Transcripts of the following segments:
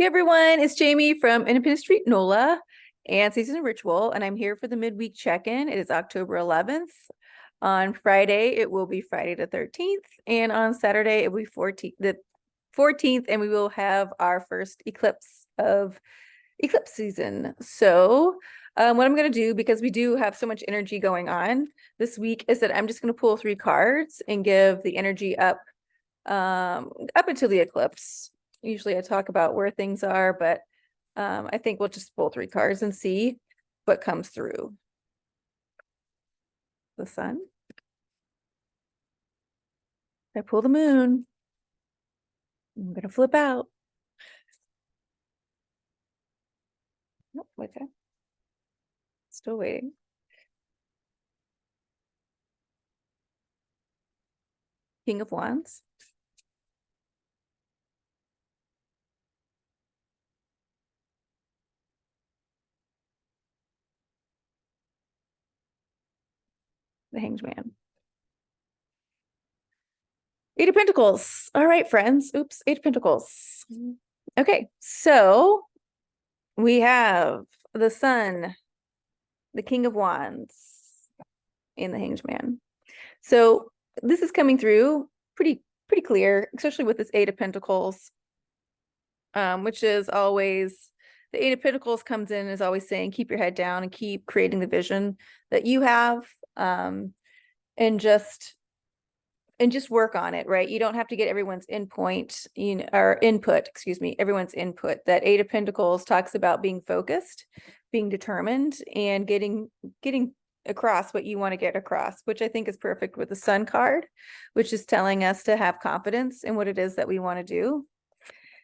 Hey everyone, it's Jamie from Independence Street NOLA and Season Ritual, and I'm here for the midweek check-in. It is October 11th. On Friday, it will be Friday the 13th, and on Saturday, it will be the 14th, and we will have our first eclipse of eclipse season. So what I'm going to do, because we do have so much energy going on this week, is that I'm just going to pull 3 cards and give the energy up until the eclipse. Usually I talk about where things are, but I think we'll just pull 3 cards and see what comes through. The sun. I pull the moon. I'm gonna flip out. Nope, okay. Still waiting. King of Wands. The Hanged Man. 8 of Pentacles. All right, friends. Oops, 8 of Pentacles. Okay, so we have the Sun, the King of Wands, and the Hanged Man. So this is coming through pretty clear, especially with this 8 of Pentacles, which is always, the 8 of Pentacles comes in is always saying, keep your head down and keep creating the vision that you have, and just work on it, right? You don't have to get everyone's input, excuse me, everyone's input. That 8 of Pentacles talks about being focused, being determined, and getting across what you want to get across, which I think is perfect with the Sun card, which is telling us to have confidence in what it is that we want to do.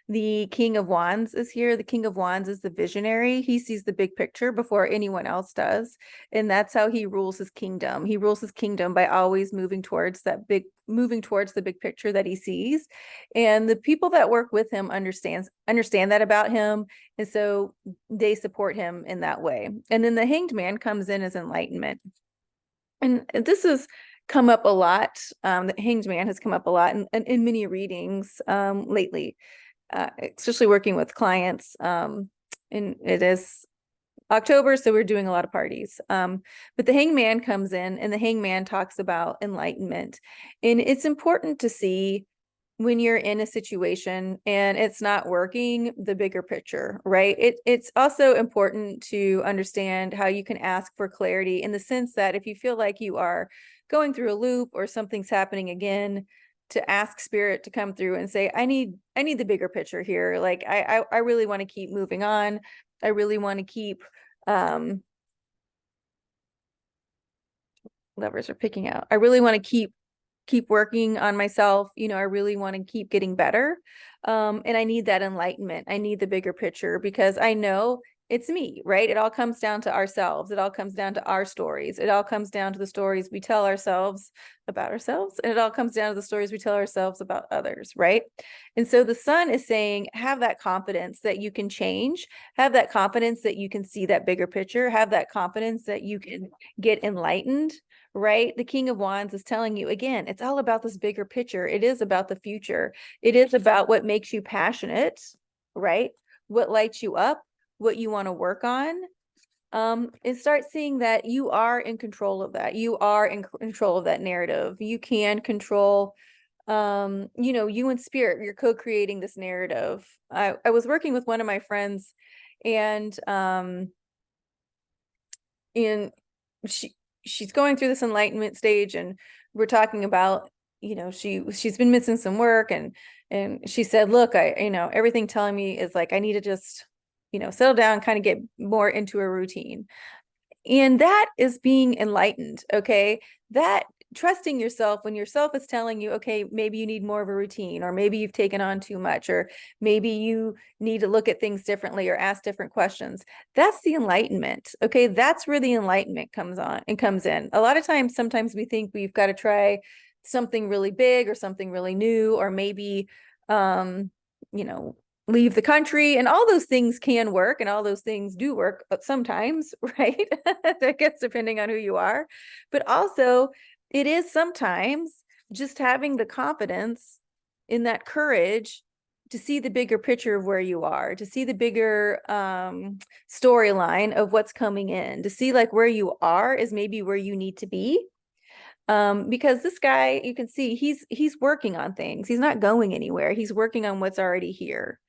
The King of Wands is here. The King of Wands is the visionary. He sees the big picture before anyone else does. And that's how he rules his kingdom. He rules his kingdom by always moving towards the big picture that he sees. And the people that work with him understand that about him. And so they support him in that way. And then the Hanged Man comes in as enlightenment. And this has come up a lot. The Hanged Man has come up a lot in many readings lately. Especially working with clients, and it is October, so we're doing a lot of parties. But the Hangman comes in, and the Hangman talks about enlightenment. And it's important to see when you're in a situation and it's not working, the bigger picture, right? It's also important to understand how you can ask for clarity, in the sense that if you feel like you are going through a loop or something's happening again, to ask spirit to come through and say, I need the bigger picture here. Like, I really want to keep moving on. I really want to keep, levers are picking out. I really want to keep working on myself. You know, I really want to keep getting better. And I need that enlightenment. I need the bigger picture, because I know it's me, right? It all comes down to ourselves. It all comes down to our stories. It all comes down to the stories we tell ourselves about ourselves. And it all comes down to the stories we tell ourselves about others, right? And so the Sun is saying, have that confidence that you can change, have that confidence that you can see that bigger picture, have that confidence that you can get enlightened, right? The King of Wands is telling you, again, it's all about this bigger picture. It is about the future. It is about what makes you passionate, right? What lights you up, what you want to work on, and start seeing that you are in control of that. You are in control of that narrative. You can control, you know, you and spirit, you're co-creating this narrative. I was working with one of my friends, and she's going through this enlightenment stage, and we're talking about, you know, she's been missing some work, and she said, look, everything telling me is like, I need to just, settle down, kind of get more into a routine. And that is being enlightened. Okay. That trusting yourself when yourself is telling you, okay, maybe you need more of a routine, or maybe you've taken on too much, or maybe you need to look at things differently or ask different questions. That's the enlightenment. Okay. That's where the enlightenment comes in. A lot of times, sometimes we think we've got to try something really big or something really new, or maybe, leave the country, and all those things can work, and all those things do work sometimes, right? I guess depending on who you are. But also, it is sometimes just having the confidence in that courage to see the bigger picture of where you are, to see the bigger storyline of what's coming in, to see like where you are is maybe where you need to be. Because this guy, you can see he's working on things. He's not going anywhere. He's working on what's already here.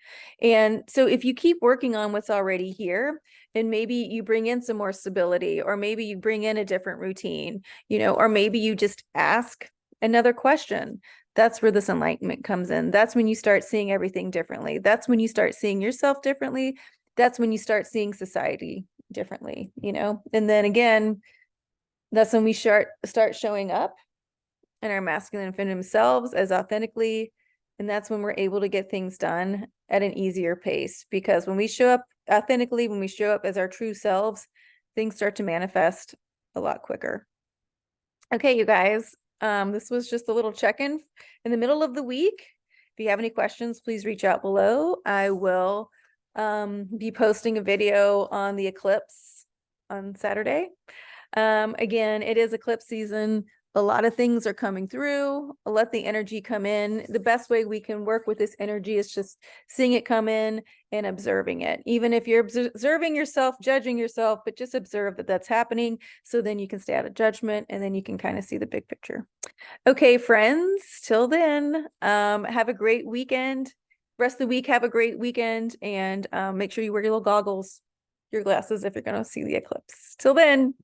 And so if you keep working on what's already here, and maybe you bring in some more stability, or maybe you bring in a different routine, you know, or maybe you just ask another question. That's where this enlightenment comes in. That's when you start seeing everything differently. That's when you start seeing yourself differently. That's when you start seeing society differently, you know? And then again, that's when we start showing up in our masculine and feminine selves as authentically. And that's when we're able to get things done at an easier pace. Because when we show up authentically, when we show up as our true selves, things start to manifest a lot quicker. Okay, you guys, this was just a little check-in in the middle of the week. If you have any questions, please reach out below. I will be posting a video on the eclipse on Saturday. Again, it is eclipse season. A lot of things are coming through. Let the energy come in. The best way we can work with this energy is just seeing it come in and observing it. Even if you're observing yourself, judging yourself, but just observe that that's happening. So then you can stay out of judgment, and then you can kind of see the big picture. Okay, friends, till then, have a great weekend. Rest of the week, have a great weekend, and make sure you wear your little goggles, your glasses if you're going to see the eclipse. Till then.